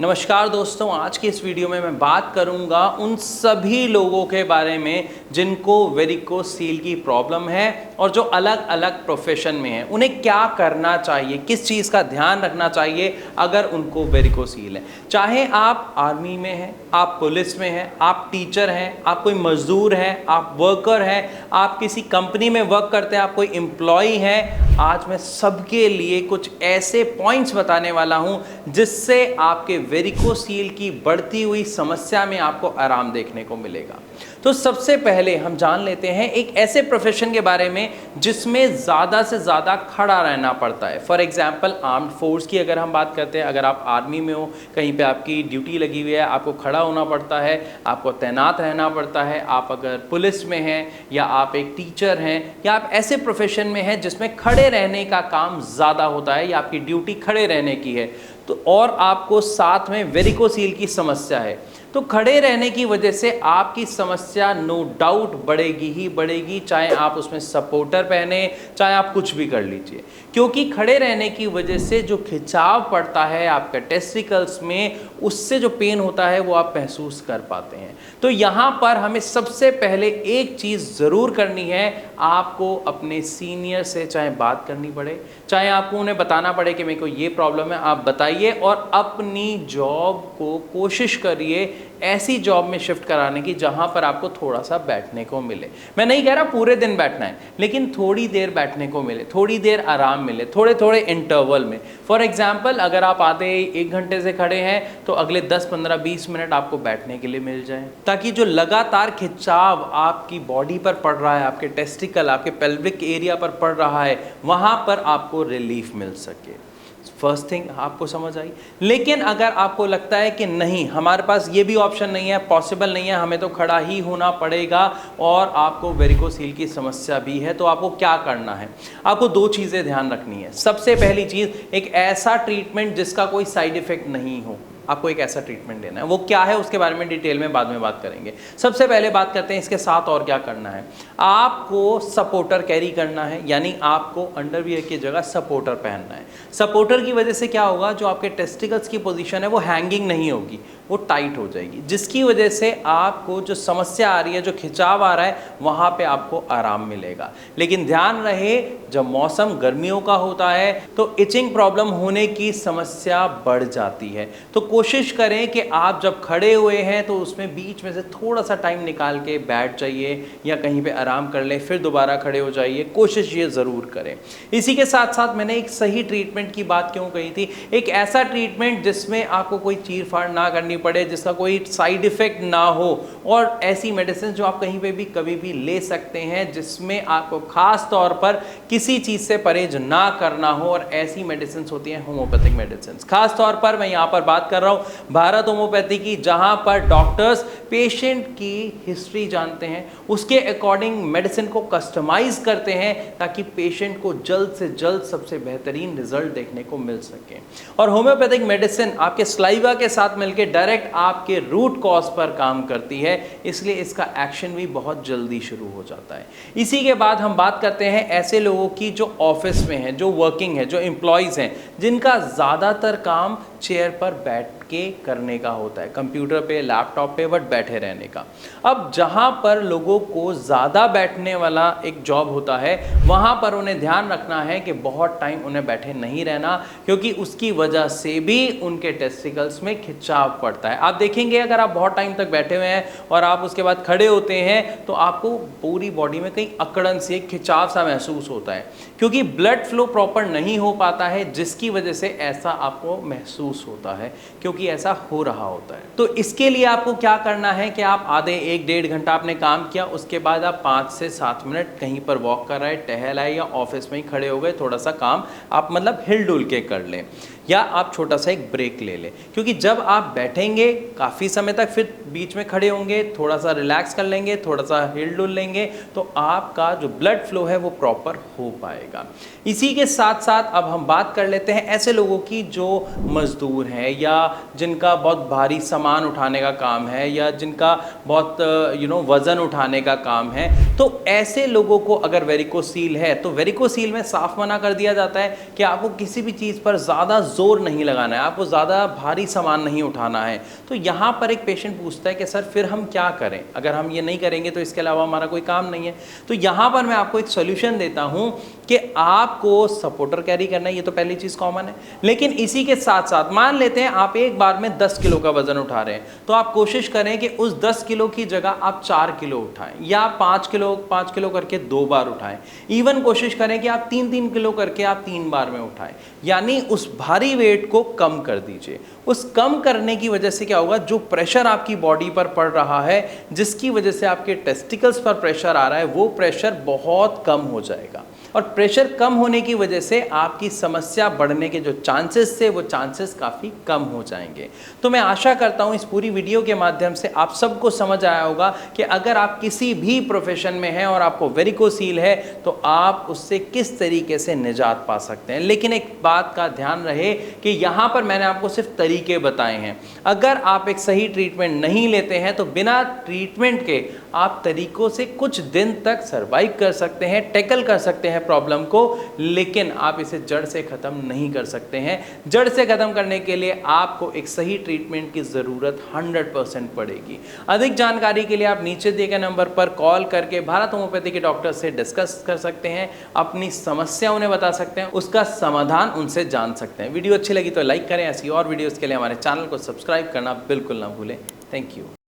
नमस्कार दोस्तों, आज की इस वीडियो में मैं बात करूंगा उन सभी लोगों के बारे में जिनको वेरिकोसील की प्रॉब्लम है और जो अलग अलग प्रोफेशन में हैं। उन्हें क्या करना चाहिए, किस चीज़ का ध्यान रखना चाहिए अगर उनको वेरिकोसील है। चाहे आप आर्मी में हैं, आप पुलिस में हैं, आप टीचर हैं, आप कोई मजदूर हैं, आप वर्कर हैं, आप किसी कंपनी में वर्क करते हैं, आप कोई एम्प्लॉय हैं। आज मैं सबके लिए कुछ ऐसे पॉइंट्स बताने वाला हूं जिससे आपके वेरिकोसील की बढ़ती हुई समस्या में आपको आराम देखने को मिलेगा। तो सबसे पहले हम जान लेते हैं एक ऐसे प्रोफेशन के बारे में जिसमें ज़्यादा से ज़्यादा खड़ा रहना पड़ता है। फॉर एग्जांपल आर्म्ड फोर्स की अगर हम बात करते हैं, अगर आप आर्मी में हो, कहीं पे आपकी ड्यूटी लगी हुई है, आपको खड़ा होना पड़ता है, आपको तैनात रहना पड़ता है। आप अगर पुलिस में हैं या आप एक टीचर हैं या आप ऐसे प्रोफेशन में हैं जिसमें खड़े रहने का काम ज़्यादा होता है या आपकी ड्यूटी खड़े रहने की है, तो और आपको साथ में वेरिकोसील की समस्या है, तो खड़े रहने की वजह से आपकी समस्या नो डाउट बढ़ेगी ही बढ़ेगी, चाहे आप उसमें सपोर्टर पहने, चाहे आप कुछ भी कर लीजिए। क्योंकि खड़े रहने की वजह से जो खिंचाव पड़ता है आपके टेस्टिकल्स में, उससे जो पेन होता है वो आप महसूस कर पाते हैं। तो यहाँ पर हमें सबसे पहले एक चीज़ ज़रूर करनी है, आपको अपने सीनियर से चाहे बात करनी पड़े, चाहे आपको उन्हें बताना पड़े कि मेरे को ये प्रॉब्लम है, आप बताइए और अपनी जॉब को कोशिश करिए ऐसी जॉब में शिफ्ट कराने की जहां पर आपको थोड़ा सा बैठने को मिले। मैं नहीं कह रहा पूरे दिन बैठना है, लेकिन थोड़ी देर बैठने को मिले, थोड़ी देर आराम मिले, थोड़े थोड़े इंटरवल में। फॉर एग्जांपल अगर आप आधे 1 घंटे से खड़े हैं तो अगले 10, 15, 20 मिनट आपको बैठने के लिए मिल जाए, ताकि जो लगातार खिंचाव आपकी बॉडी पर पड़ रहा है, आपके टेस्टिकल, आपके पेल्विक एरिया पर पड़ रहा है, वहां पर आपको रिलीफ मिल सके। फर्स्ट थिंग आपको समझ आई। लेकिन अगर आपको लगता है कि नहीं, हमारे पास ये भी ऑप्शन नहीं है, पॉसिबल नहीं है, हमें तो खड़ा ही होना पड़ेगा और आपको वेरिकोसील की समस्या भी है, तो आपको क्या करना है? आपको 2 चीज़ें ध्यान रखनी है। सबसे पहली चीज़, एक ऐसा ट्रीटमेंट जिसका कोई साइड इफेक्ट नहीं हो। आपको एक ऐसा ट्रीटमेंट देना है। वो क्या है उसके बारे में डिटेल में बाद में बात करेंगे। सबसे पहले बात करते हैं इसके साथ और क्या करना है। आपको सपोर्टर कैरी करना है, यानी आपको अंडरवियर की जगह सपोर्टर पहनना है। सपोर्टर की वजह से क्या होगा, जो आपके टेस्टिकल्स की पोजीशन है वो हैंगिंग नहीं होगी, वो टाइट हो जाएगी, जिसकी वजह से आपको जो समस्या आ रही है, जो खिंचाव आ रहा है, वहाँ पे आपको आराम मिलेगा। लेकिन ध्यान रहे, जब मौसम गर्मियों का होता है तो इचिंग प्रॉब्लम होने की समस्या बढ़ जाती है। तो कोशिश करें कि आप जब खड़े हुए हैं तो उसमें बीच में से थोड़ा सा टाइम निकाल के बैठ जाइए या कहीं पे आराम कर लें, फिर दोबारा खड़े हो जाइए। कोशिश ये ज़रूर करें। इसी के साथ साथ मैंने एक सही ट्रीटमेंट की बात क्यों कही थी, एक ऐसा ट्रीटमेंट जिसमें आपको कोई चीर-फाड़ ना करनी पड़े, जिसका कोई साइड इफ़ेक्ट ना हो, और ऐसी मेडिसिन जो आप कहीं पे भी कभी भी ले सकते हैं, जिसमें आपको खास तौर पर किसी चीज़ से परहेज ना करना हो। और ऐसी मेडिसिन होती हैं होम्योपैथिक मेडिसिन। खास तौर पर मैं यहाँ पर बात कर रहा हूँ भारत होम्योपैथी की, जहाँ पर डॉक्टर्स पेशेंट की हिस्ट्री जानते हैं, उसके अकॉर्डिंग मेडिसिन को कस्टमाइज करते हैं ताकि पेशेंट को जल्द से जल्द सबसे बेहतरीन रिजल्ट देखने को मिल सके। और होम्योपैथिक मेडिसिन आपके स्लाइवा के साथ मिलकर डायरेक्ट आपके रूट कॉज पर काम करती है, इसलिए इसका एक्शन भी बहुत जल्दी शुरू हो जाता है। इसी के बाद हम बात करते हैं ऐसे लोगों की जो ऑफिस में हैं, जो वर्किंग है, जो एम्प्लॉयज़ हैं, जिनका ज़्यादातर काम चेयर पर बैठ के करने का होता है, कंप्यूटर पे, लैपटॉप पे बट बैठे रहने का। अब जहाँ पर लोगों को ज़्यादा बैठने वाला एक जॉब होता है, वहाँ पर उन्हें ध्यान रखना है कि बहुत टाइम उन्हें बैठे नहीं रहना, क्योंकि उसकी वजह से भी उनके टेस्टिकल्स में खिंचाव पड़ता है। आप देखेंगे अगर आप बहुत टाइम तक बैठे हुए हैं और आप उसके बाद खड़े होते हैं तो आपको पूरी बॉडी में कहीं अकड़न से, खिंचाव सा महसूस होता है, क्योंकि ब्लड फ्लो प्रॉपर नहीं हो पाता है, जिसकी वजह से ऐसा आपको महसूस होता है, क्योंकि ऐसा हो रहा होता है। तो इसके लिए आपको क्या करना है कि आप आधे 1-1.5 घंटा आपने काम किया, उसके बाद आप 5 से 7 मिनट कहीं पर वॉक कर रहे, टहल आए, या ऑफिस में ही खड़े हो गए, थोड़ा सा काम आप मतलब हिल डुल के कर लें, या आप छोटा सा एक ब्रेक ले लें। क्योंकि जब आप बैठेंगे काफ़ी समय तक, फिर बीच में खड़े होंगे, थोड़ा सा रिलैक्स कर लेंगे, थोड़ा सा हिल डुल लेंगे, तो आपका जो ब्लड फ्लो है वो प्रॉपर हो पाएगा। इसी के साथ साथ अब हम बात कर लेते हैं ऐसे लोगों की जो मजदूर हैं या जिनका बहुत भारी सामान उठाने का काम है या जिनका बहुत वज़न उठाने का काम है, तो ऐसे लोगों को अगर वेरिकोसील है तो वेरिकोसील में साफ मना कर दिया जाता है कि आपको किसी भी चीज़ पर ज़्यादा जोर नहीं लगाना है, आपको ज़्यादा भारी सामान नहीं उठाना है। तो यहाँ पर एक पेशेंट पूछता है कि सर फिर हम क्या करें, अगर हम ये नहीं करेंगे तो इसके अलावा हमारा कोई काम नहीं है। तो यहाँ पर मैं आपको एक सोल्यूशन देता हूँ कि आपको सपोर्टर कैरी करना है, ये तो पहली चीज़ कॉमन है। लेकिन इसी के साथ साथ मान लेते हैं आप एक बार में 10 किलो का वजन उठा रहे हैं, तो आप कोशिश करें कि उस 10 किलो की जगह आप 4 किलो उठाएं या 5 किलो करके 2 बार उठाएं। इवन कोशिश करें कि आप 3-3 किलो करके आप 3 बार में उठाएं, यानी उस भारी वेट को कम कर दीजिए। उस कम करने की वजह से क्या होगा, जो प्रेशर आपकी बॉडी पर पड़ रहा है, जिसकी वजह से आपके टेस्टिकल्स पर प्रेशर आ रहा है, वो प्रेशर बहुत कम हो जाएगा। और प्रेशर कम होने की वजह से आपकी समस्या बढ़ने के जो चांसेस थे वो चांसेस काफ़ी कम हो जाएंगे। तो मैं आशा करता हूँ इस पूरी वीडियो के माध्यम से आप सबको समझ आया होगा कि अगर आप किसी भी प्रोफेशन में हैं और आपको वेरिकोसील है तो आप उससे किस तरीके से निजात पा सकते हैं। लेकिन एक बात का ध्यान रहे कि यहाँ पर मैंने आपको सिर्फ तरीके बताए हैं। अगर आप एक सही ट्रीटमेंट नहीं लेते हैं तो बिना ट्रीटमेंट के आप तरीकों से कुछ दिन तक सर्वाइव कर सकते हैं, टैकल कर सकते हैं प्रॉब्लम को, लेकिन आप इसे जड़ से ख़त्म नहीं कर सकते हैं। जड़ से ख़त्म करने के लिए आपको एक सही ट्रीटमेंट की ज़रूरत 100% पड़ेगी। अधिक जानकारी के लिए आप नीचे दिए गए नंबर पर कॉल करके भारत होम्योपैथी के डॉक्टर से डिस्कस कर सकते हैं, अपनी समस्या उन्हें बता सकते हैं, उसका समाधान उनसे जान सकते हैं। वीडियो अच्छी लगी तो लाइक करें, ऐसी और वीडियोज़ के लिए हमारे चैनल को सब्सक्राइब करना बिल्कुल ना भूलें। Thank you.